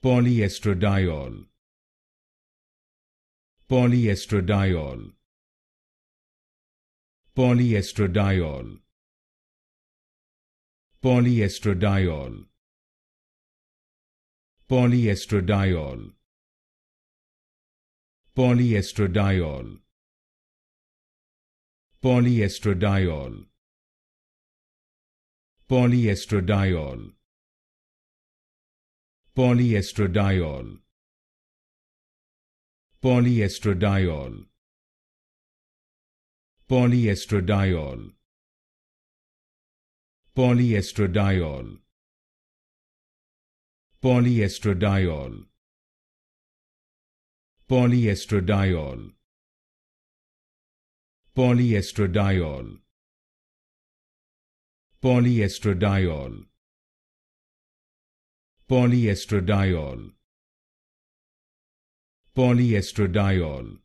Polyestradiol. Polyestradiol. Polyestradiol. Polyestradiol. Polyestradiol. Polyestradiol. Polyestradiol. Polyestradiol. Polyestradiol. Polyestradiol. Polyestradiol. Polyestradiol. Polyestradiol. Polyestradiol. Polyestradiol. Polyestradiol. Polyestradiol. Polyestradiol.